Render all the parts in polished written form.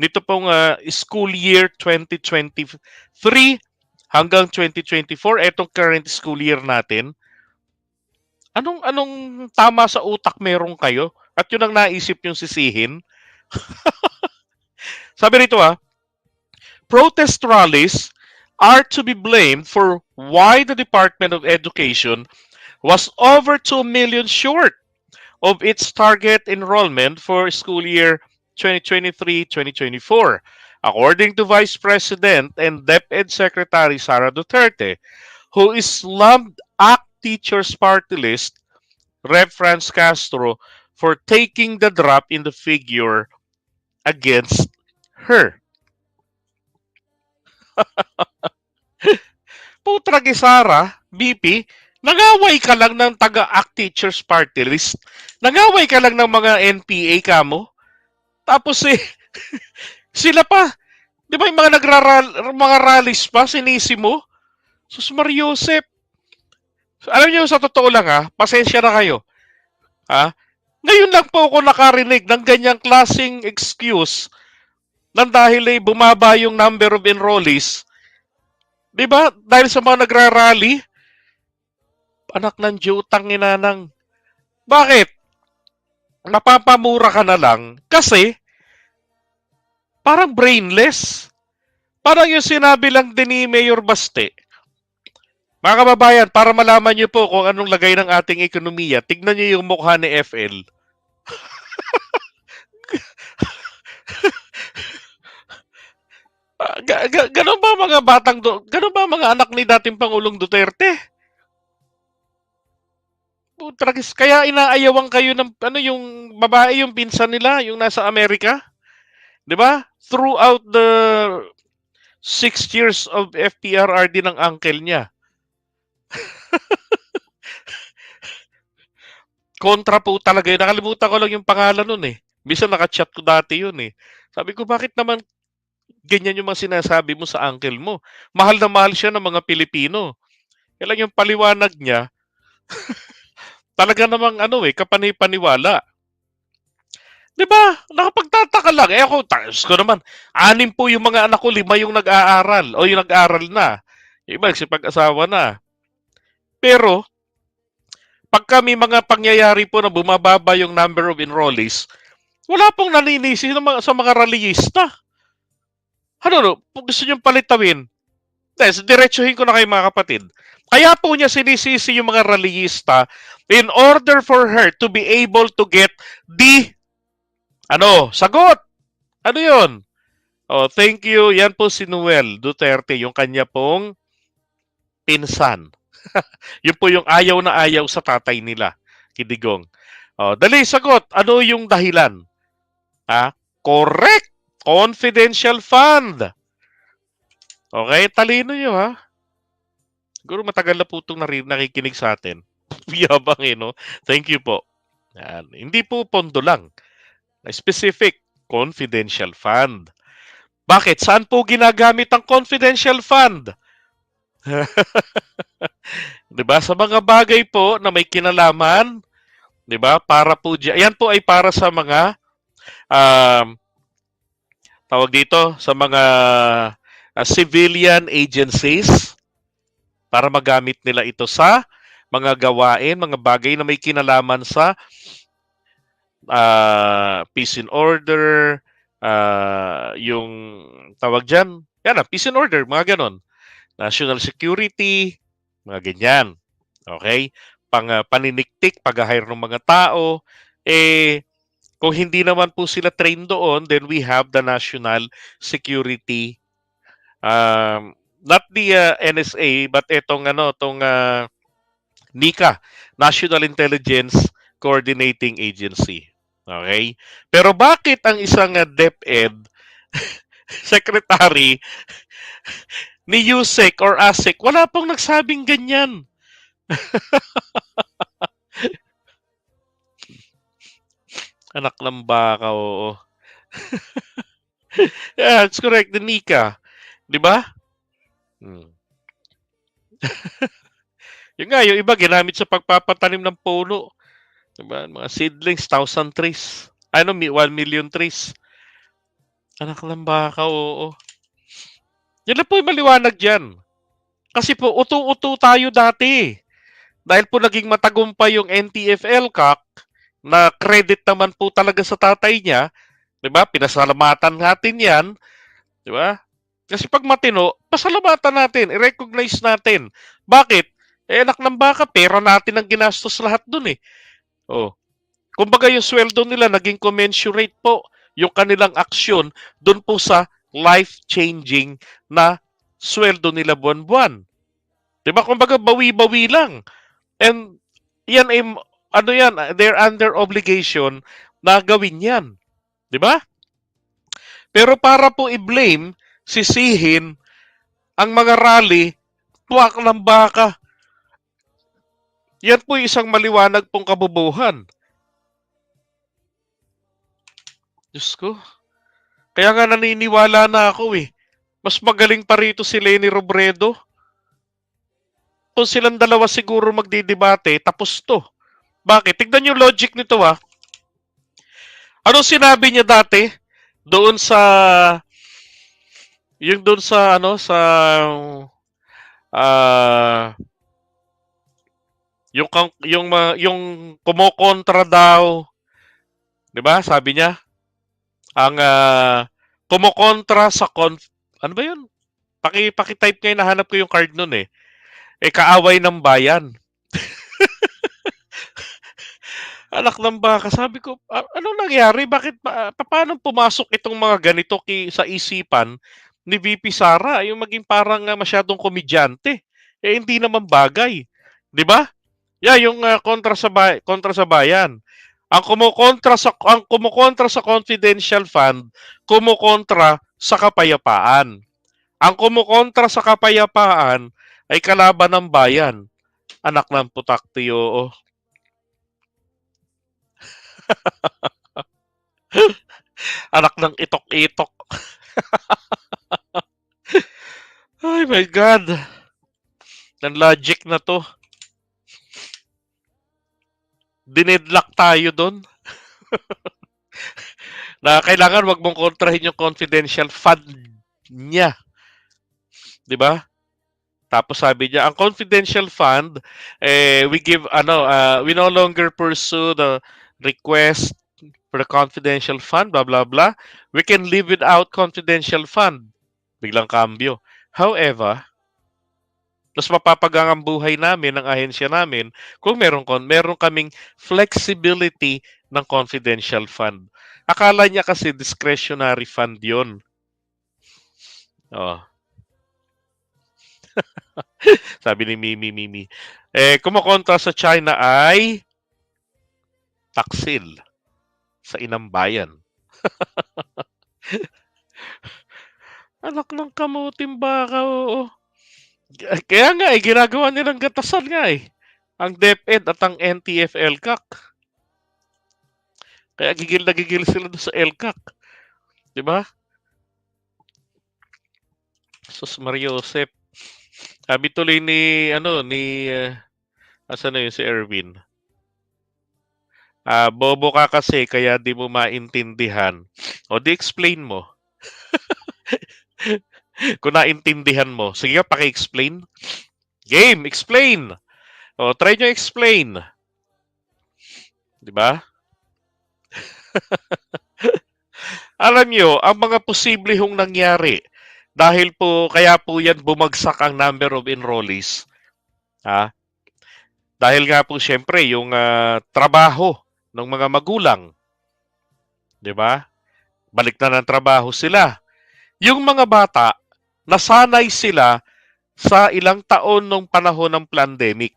nito pong school year 2023 hanggang 2024, etong current school year natin. Anong tama sa utak meron kayo? At yun ang naisip yung sisihin? Sabi rito protest rallies are to be blamed for why the Department of Education was over 2 million short of its target enrollment for school year 2023-2024. According to Vice President and DepEd Secretary Sara Duterte, who is slammed ACT Teachers Party List, Rev. Franz Castro, for taking the drop in the figure against her. Putragi Sara, BP, nangaway ka lang ng taga-ACT Teachers Party List. Nangaway ka lang ng mga NPA kamo. Tapos sila pa, di ba yung mga mga rallies pa, sinisi mo? Sus Mariosep. Alam niyo, sa totoo lang pasensya na kayo. Ngayon lang po ako nakarinig ng ganyang klaseng excuse nang dahil bumaba yung number of enrollees. Di ba? Dahil sa mga nagrarally, anak ng jutang inanang. Bakit? Napapamura ka na lang kasi parang brainless. Parang yung sinabi lang din ni Mayor Baste. Mga kababayan, para malaman nyo po kung anong lagay ng ating ekonomiya, tignan nyo yung mukha ni FL. Ganun ba mga ganun ba mga anak ni dating Pangulong Duterte? Tragis, kaya inaayawan kayo ng yung babae, yung pinsan nila, yung nasa Amerika. 'Di ba? Throughout the 6 years of FPRRD ng uncle niya. Kontra po talaga yun. Nakalimutan ko lang yung pangalan nun Bisa nakachat ko dati yun Sabi ko, bakit naman ganyan yung mga sinasabi mo sa uncle mo? Mahal na mahal siya ng mga Pilipino. Kailan yung paliwanag niya, talaga namang kapani-paniwala. 'Di ba? Nakapagtataka lang. Ako, ko naman, 6 po yung mga anak ko, 5 yung nag-aaral o yung nag-aaral na. Yung iba, nagsipag-asawa na. Pero, pag kami mga pangyayari po na bumababa yung number of enrollees, wala pong naninisi sa mga rallyista. Gusto niyong palitawin? Diretsuhin ko na kayo mga kapatid. Kaya po niya sinisisi yung mga rallyista in order for her to be able to get the sagot. Ano yun? Thank you. Yan po si Noel Duterte, yung kanya pong pinsan. Yun po yung ayaw na ayaw sa tatay nila, Kidigong. Dali, sagot. Ano yung dahilan? Correct. Confidential fund. Okay, talino nyo Siguro matagal na po itong nakikinig sa atin. Yabang no? Thank you po. Yan. Hindi po pondo lang. Specific. Confidential fund. Bakit? Saan po ginagamit ang confidential fund? 'Di ba? Sa mga bagay po na may kinalaman, 'di ba? Para po yan po ay para sa mga tawag dito, sa mga civilian agencies para magamit nila ito sa mga gawain, mga bagay na may kinalaman sa peace and order, yung tawag dyan, peace and order, mga ganon. National security, mga ganyan. Okay? Paniniktik, pag-hire ng mga tao, kung hindi naman po sila trained doon, then we have the national security, not the NSA, but itong NICA, National Intelligence Coordinating Agency. Okay? Pero bakit ang isang DepEd secretary ni USEC or ASEC, wala pong nagsabing ganyan? Anak ng baka, oo. Yeah, it's correct. The NICA. Di ba? Yung yung iba ginamit sa pagpapatanim ng puno. Diba? Mga seedlings, 1,000 trees. 1 million trees. Anak ng baka, oo. Yan lang po yung maliwanag dyan. Kasi po, utu-utu tayo dati. Dahil po naging matagumpay yung NTF-ELCAC, na credit naman po talaga sa tatay niya, di ba? Pinasalamatan natin yan, di ba? Kasi pag matino, pasalamatan natin, i-recognize natin. Bakit? Eh, anak ng baka, pera natin ang ginastos lahat dun eh. Oh. Kumbaga yung sweldo nila naging commensurate po yung kanilang aksyon dun po sa life-changing na sweldo nila buwan-buwan. 'Di ba? Kumbaga bawi-bawi lang. And yan ay ano yan, they're under obligation na gawin yan. 'Di ba? Pero para po i-blame, sisihin ang mga rally, tuwak ng baka. Yan po isang maliwanag pong kabubuhan. Diyos ko. Kaya nga naniniwala na ako eh. Mas magaling pa rito si Leni Robredo. Kung silang dalawa siguro magdidebate, tapos to. Bakit? Tignan yung logic nito ah. Ano sinabi niya dati? Doon sa yung doon sa ano sa uh, yung kumokontra daw, 'di ba? Sabi niya ang kumokontra sa ano ba 'yun? Paki-type kayo, nahanap ko yung card noon eh. Kaaway ng bayan. Anak ng baka, sabi ko, anong nangyari? Bakit, paano pumasok itong mga ganito sa isipan ni VP Sara? Yung maging parang masyadong komedyante. Hindi naman bagay. Di ba? Yeah, yung kontra sa bayan. Ang kumukontra sa confidential fund, kumukontra sa kapayapaan. Ang kumukontra sa kapayapaan ay kalaban ng bayan. Anak ng putak tiyo. Anak ng itok-itok. Ay my God. Ng logic na to. Dinidlock tayo doon. Na kailangan wag mong kontrahin yung confidential fund niya. 'Di ba? Tapos sabi niya, ang confidential fund, we no longer pursue the request for the confidential fund, blah, blah, blah. We can live without confidential fund. Biglang cambio. However, mas mapapagang ang buhay namin, ng ahensya namin, kung meron kaming flexibility ng confidential fund. Akala niya kasi discretionary fund yon. Oh. Sabi ni Mimi. Kumukontra sa China ay taksil sa inang bayan. Anak ng kamuting baka, oo. Kaya nga ginagawa nilang gatasan nga eh. Ang DepEd at ang NTF-ELCAC. Kaya gigil na gigil sila doon sa ELCAC. Di ba? Sus Mariosep. Sabi tuloy asan na yun si Erwin? Bobo ka kasi kaya di mo maintindihan. O di explain mo. Kung naintindihan mo. Sige, paki-explain. Game, explain. O, try nyo explain. Di ba? Alam nyo, ang mga posible hong nangyari, dahil po, kaya po yan bumagsak ang number of enrollees. Dahil nga po, syempre, yung trabaho ng mga magulang. Di ba? Balik na ng trabaho sila. Yung mga bata, nasanay sila sa ilang taon nung panahon ng pandemic.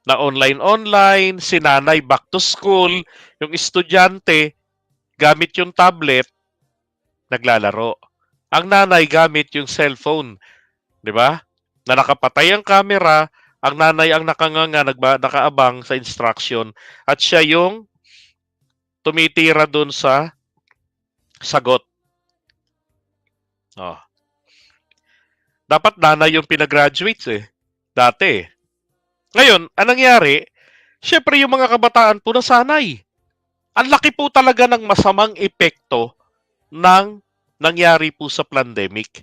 Na online, sinanay back to school, yung estudyante, gamit yung tablet, naglalaro. Ang nanay gamit yung cellphone. Di ba? Na nakapatay ang camera, ang nanay ang nakanganga, nakaabang sa instruction, at siya yung tumitira dun sa sagot. Oh. Dapat nanay yung pinagraduates eh. Dati. Ngayon, anong nangyari? Syempre yung mga kabataan po nasanay. Ang laki po talaga ng masamang epekto ng nangyari po sa pandemic.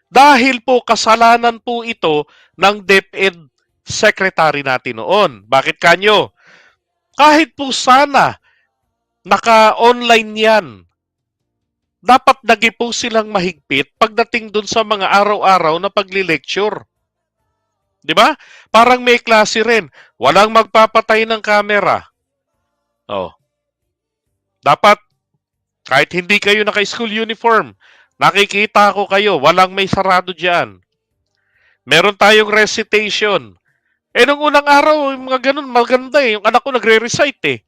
Dahil po kasalanan po ito ng DepEd Secretary natin noon. Bakit kanyo? Kahit po sana naka-online yan, dapat lagi po silang mahigpit pagdating dun sa mga araw-araw na pagli-lecture. Di ba? Parang may klase rin. Walang magpapatay ng camera. Oh. Dapat, kahit hindi kayo naka-school uniform, nakikita ko kayo, walang may sarado dyan. Meron tayong recitation. Nung unang araw, yung mga ganun, maganda eh. Yung anak ko nagre-recite eh.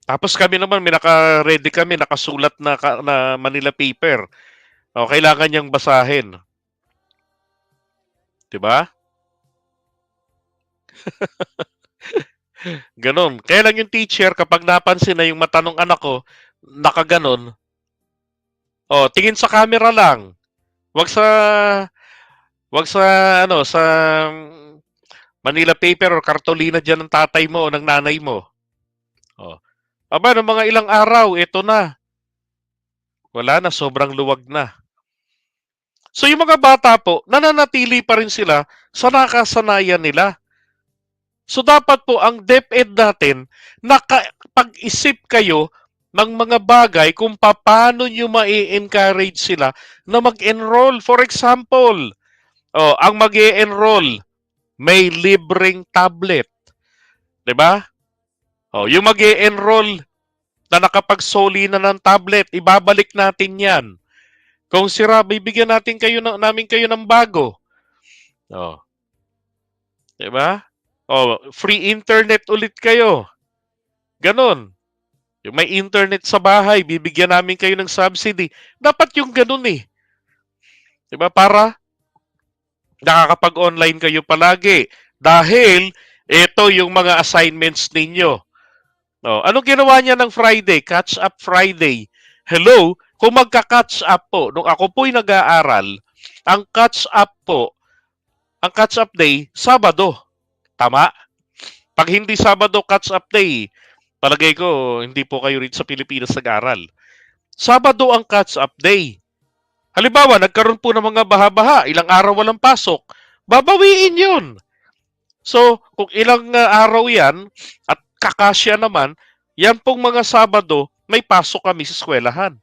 Tapos kami naman, may naka-ready kami, nakasulat na Manila paper. O, kailangan niyang basahin. Diba? Ganon. Kaya lang yung teacher, kapag napansin na yung mata ng anak ko, nakaganon, tingin sa camera lang. Wag sa sa Manila paper or kartolina dyan ng tatay mo o ng nanay mo. Aba, ng mga ilang araw, ito na. Wala na, sobrang luwag na. So yung mga bata po, nananatili pa rin sila sa nakasanayan nila. So dapat po ang DepEd natin, nakapag-isip kayo ng mga bagay kung paano nyo ma-encourage sila na mag-enroll. For example, ang mag-enroll, may libreng tablet. Diba? Yung mag-enroll na nakapagsoli na ng tablet, ibabalik natin yan. Kung sira, bibigyan namin kayo ng bago. Diba? Free internet ulit kayo. Ganon. Yung may internet sa bahay, bibigyan namin kayo ng subsidy. Dapat yung ganon eh. Diba? Para nakakapag-online kayo palagi. Dahil ito yung mga assignments ninyo. Anong ginawa niya ng Friday? Catch up Friday. Hello? Kung magka-catch up po, nung ako po'y nag-aaral, ang catch up day, Sabado. Tama? Pag hindi Sabado catch up day, palagay ko, hindi po kayo rin sa Pilipinas nag-aral. Sabado ang catch up day. Halimbawa, nagkaroon po ng mga baha-baha, ilang araw walang pasok, babawiin yun. So, kung ilang araw yan, at kakasya naman, yan pong mga Sabado, may pasok kami sa eskwelahan.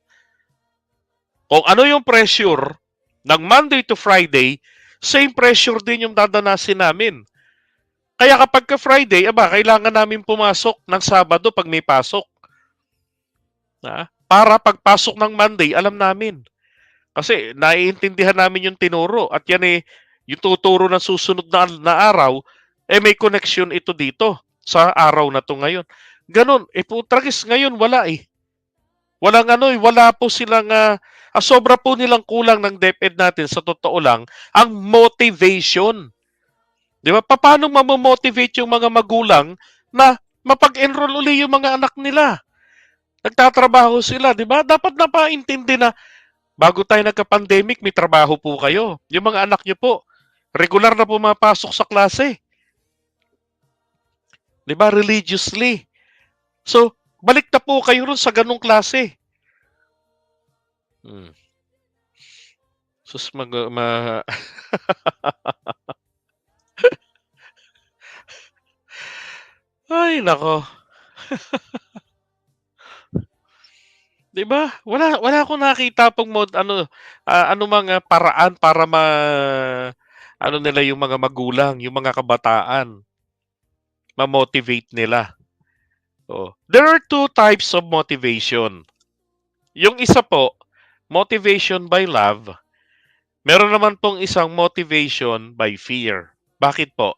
Kung ano yung pressure ng Monday to Friday, same pressure din yung dadanasin namin. Kaya kapag ka Friday, kailangan namin pumasok ng Sabado pag may pasok. Para pagpasok ng Monday, alam namin. Kasi naiintindihan namin yung tinuro. At yan yung tuturo ng susunod na araw, may connection ito dito sa araw na to ngayon. Ganon. Putragis, ngayon wala eh. Wala po silang, sobra po nilang kulang ng DepEd natin sa totoo lang, ang motivation. Di ba? Paano mamomotivate yung mga magulang na mapag-enroll uli yung mga anak nila? Nagtatrabaho sila, di ba? Dapat napaintindi na bago tayo nagka-pandemic, may trabaho po kayo. Yung mga anak nyo po, regular na pumapasok sa klase. Di ba? Religiously. So, balik na po kayo ron sa ganong klase. Sus, Ay, nako. Diba? Wala akong nakita pong mga paraan para nila yung mga magulang, yung mga kabataan. Ma-motivate nila. There are two types of motivation. Yung isa po, motivation by love. Meron naman pong isang motivation by fear. Bakit po?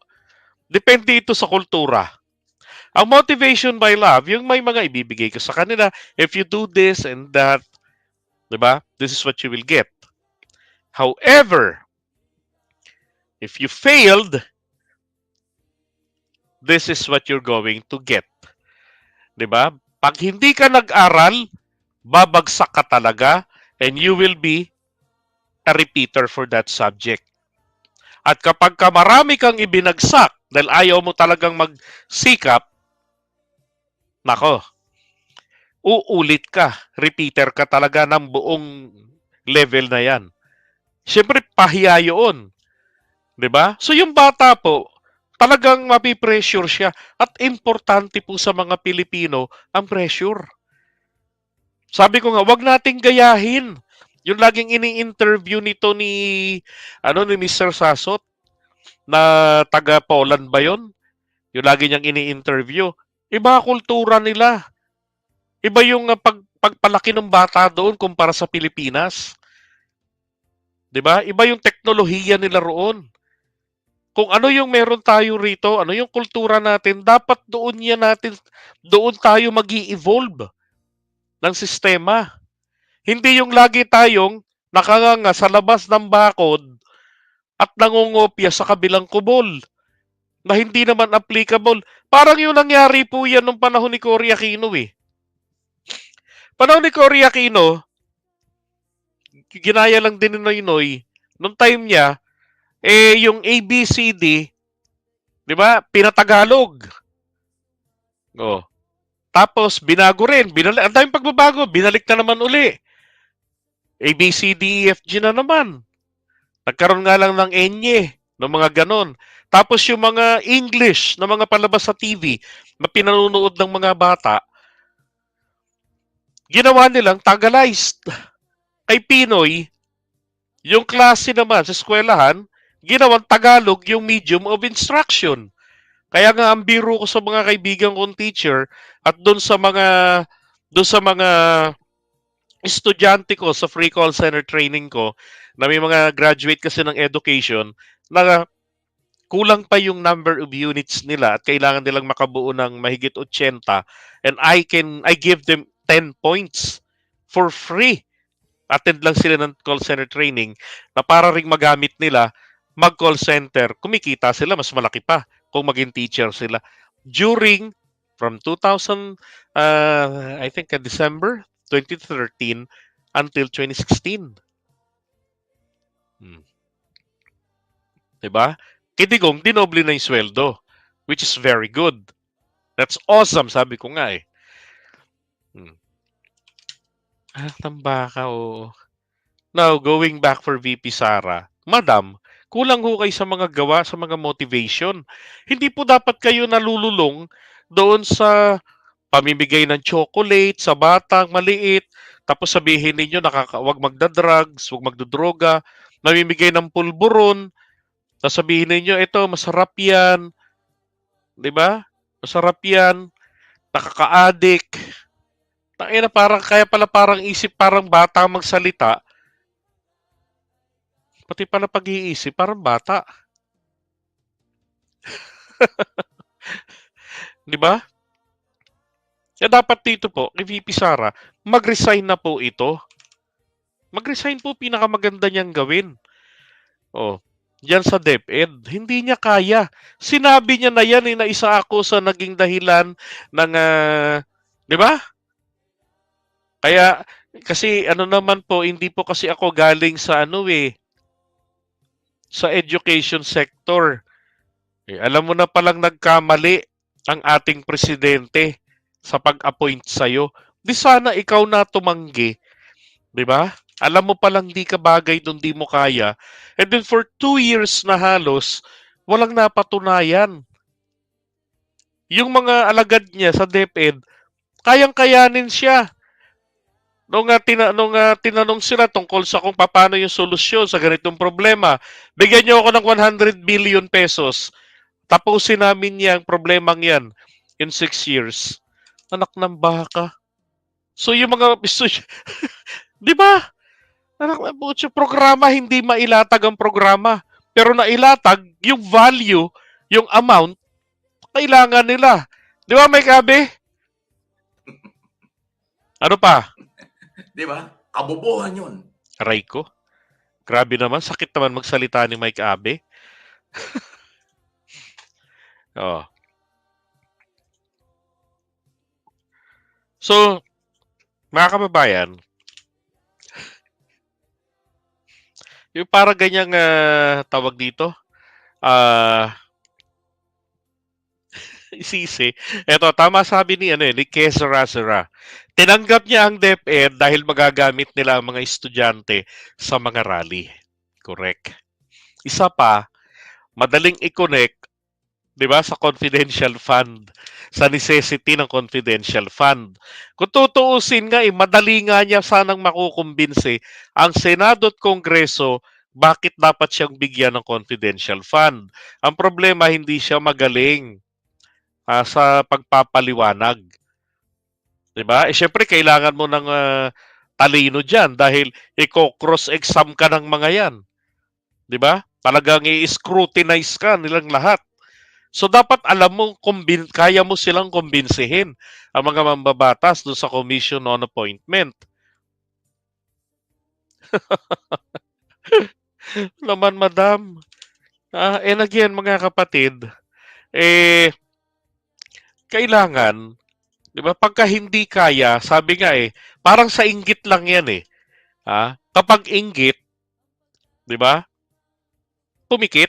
Depende ito sa kultura. Ang motivation by love, yung may mga ibibigay ko sa kanila, if you do this and that, diba? This is what you will get. However, if you failed, this is what you're going to get. Diba? Pag hindi ka nag-aral, babagsak ka talaga and you will be a repeater for that subject. At kapag ka marami kang ibinagsak dahil ayaw mo talagang magsikap, nako, uulit ka, repeater ka talaga ng buong level na yan. Siyempre, pahiya yun. 'Di ba? So yung bata po, talagang mapipressure siya. At importante po sa mga Pilipino ang pressure. Sabi ko nga, wag nating gayahin. Yung laging ini-interview nito ni Mr. Sasot na taga Poland ba yon? Yung lagi niyang ini-interview. Iba kultura nila. Iba yung pagpalaki ng bata doon kumpara sa Pilipinas. 'Di ba? Iba yung teknolohiya nila roon. Kung ano yung meron tayo rito, ano yung kultura natin, dapat doon tayo magi-evolve ng sistema. Hindi yung lagi tayong nakanganga sa labas ng bakod at nangungopya sa kabilang kubol na hindi naman applicable. Parang yung nangyari po yan nung panahon ni Cory Aquino eh. Panahon ni Cory Aquino, ginaya lang din ni Noynoy, nung time niya, yung ABCD, di ba, pinatagalog. Oh. Tapos, binago rin. Ang daming pagbabago. Binalik na naman uli. A, B, C, D, E, F, G na naman. Nagkaroon nga lang ng enye, ng mga ganon. Tapos yung mga English na mga palabas sa TV na pinanonood ng mga bata, ginawa nilang Tagalized. Kay Pinoy, yung klase naman sa eskwelahan, ginawang Tagalog yung medium of instruction. Kaya nga ang biro ko sa mga kaibigan kong teacher at doon sa mga estudyante ko sa free call center training ko na may mga graduate kasi ng education na kulang pa yung number of units nila at kailangan nilang makabuo ng mahigit 80 and I give them 10 points for free. Attend lang sila ng call center training na para ring magamit nila mag-call center. Kumikita sila, mas malaki pa kung maging teacher sila. During from 2000, I think December 2013 until 2016. Hmm. Diba? Kidigong, dinoble na yung sweldo, which is very good. That's awesome, sabi ko nga eh. Tambaka, oo. Now, going back for VP Sara, Madam, kulang ho kayo sa mga gawa, sa mga motivation. Hindi po dapat kayo nalululong doon sa pamimigay ng chocolate sa batang maliit, tapos sabihin ninyo wag magda-drugs, wag magdodroga, namimigay ng pulburon, tapos sabihin ninyo, ito, masarap yan, di ba? Masarap yan, nakaka-addict. Tangina, parang, kaya pala parang isip parang bata magsalita, pati pala pag-iisip, parang bata. Di ba? Kaya dapat dito po, kay VP Sara, mag-resign na po ito. Mag-resign po, pinakamaganda niyang gawin. Oh, yan sa DepEd. Hindi niya kaya. Sinabi niya na yan, na isa ako sa naging dahilan ng, di ba? Kaya, kasi ano naman po, hindi po kasi ako galing sa sa education sector. Alam mo na palang nagkamali ang ating presidente sa pag-appoint sa'yo. Di sana ikaw na tumanggi, di ba? Alam mo palang di ka bagay doon, di mo kaya. And then for 2 years na halos, walang napatunayan. Yung mga alagad niya sa DepEd, kayang-kayanin siya. Nung tinanong sila tungkol sa kung paano yung solusyon sa ganitong problema, bigyan niyo ako ng 100 billion pesos. Tapusin namin yang problemang yan in 6 years. Anak ng baka. So yung mga di ba? Anak ng butso, programa hindi mailatag ang programa. Pero nailatag yung value, yung amount, kailangan nila. Di ba, may kabe? Ano pa? Di ba? Kabobohan yun. Aray ko. Grabe naman, sakit naman magsalita ni Mike Abe. Oh. So, mga kababayan, yung para ganyang tawag dito, isisi. Eto, tama sabi ni Quezon. Tinanggap niya ang DepEd dahil magagamit nila ang mga estudyante sa mga rally. Correct. Isa pa, madaling i-connect, 'di ba, sa confidential fund, sa necessity ng confidential fund. Kung tutuusin nga, madali nga niya sanang makukumbinsi ang Senado at Kongreso bakit dapat siyang bigyan ng confidential fund. Ang problema, hindi siya magaling sa pagpapaliwanag. 'Di ba? Syempre kailangan mo ng talino diyan dahil i-cross-exam ka ng mga 'yan, 'di ba? Talagang i-scrutinize ka nilang lahat. So dapat alam mo, kaya mo silang kumbinsihin ang mga mambabatas doon sa Commission on Appointment. Naman, madam. And again, mga kapatid, kailangan, 'di ba? Pagka hindi kaya, sabi nga parang sa inggit lang 'yan Kapag inggit, 'di ba? Pumikit.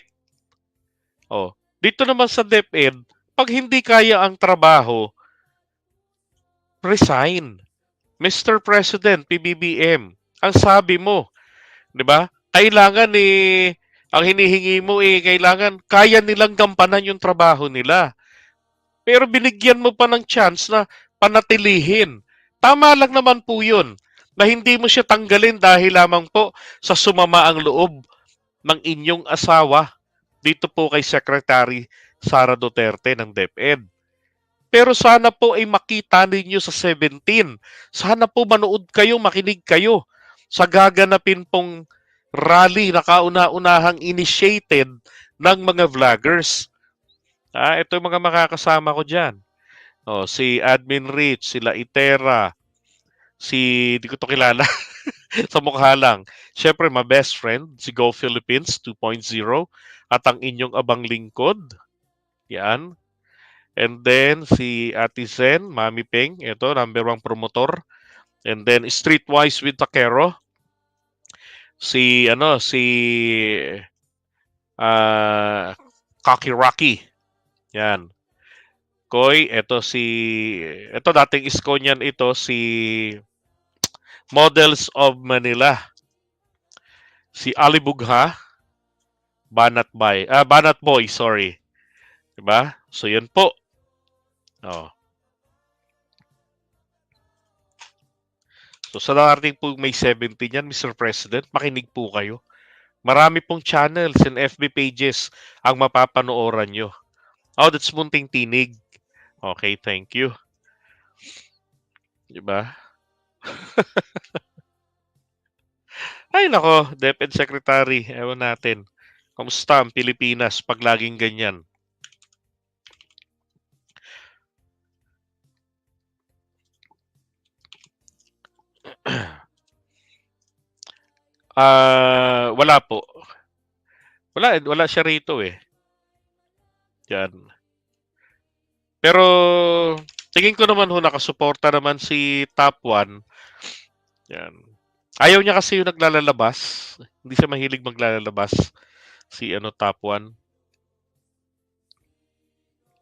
Oh. Dito naman sa DepEd, pag hindi kaya ang trabaho, resign. Mr. President, PBBM, ang sabi mo, 'di ba? Kailangan ang hinihingi mo kailangan kaya nilang gampanan yung trabaho nila. Pero binigyan mo pa ng chance na panatilihin. Tama lang naman po 'yun na hindi mo siya tanggalin dahil lamang po sa sumama ang loob ng inyong asawa dito po kay Secretary Sara Duterte ng DepEd. Pero sana po ay makita ninyo sa 17. Sana po manood kayo, makinig kayo sa gaganapin pong rally na kauna-unahang initiated ng mga vloggers. Ito yung mga makakasama ko dyan. Si Admin Rich, sila Itera, di ko to kilala, sa mukha lang. Siyempre, my best friend, si Go Philippines 2.0 at ang inyong abang lingkod. Yan. And then, si Ate Zen, Mami Peng, ito, number 1 promotor. And then, Streetwise with Takero. Si Kaki Rocky. Yan. Koy, ito dating Iskonian ito, si Models of Manila. Si Ali Bugha, Banat Boy, sorry. Diba? So, yan po. So, sa darating po May 17 yan, Mr. President, makinig po kayo. Marami pong channels and FB pages ang mapapanooran nyo. That's Munting Tinig. Okay, thank you. Diba? Ay, nako, DepEd Secretary, ewan natin. Kamusta ang Pilipinas pag laging ganyan? Wala po. Wala siya rito Yan. Pero tingin ko naman nakasuporta naman si Top 1. Yan. Ayaw niya kasi yung naglalabas. Hindi siya mahilig maglalabas si Top 1.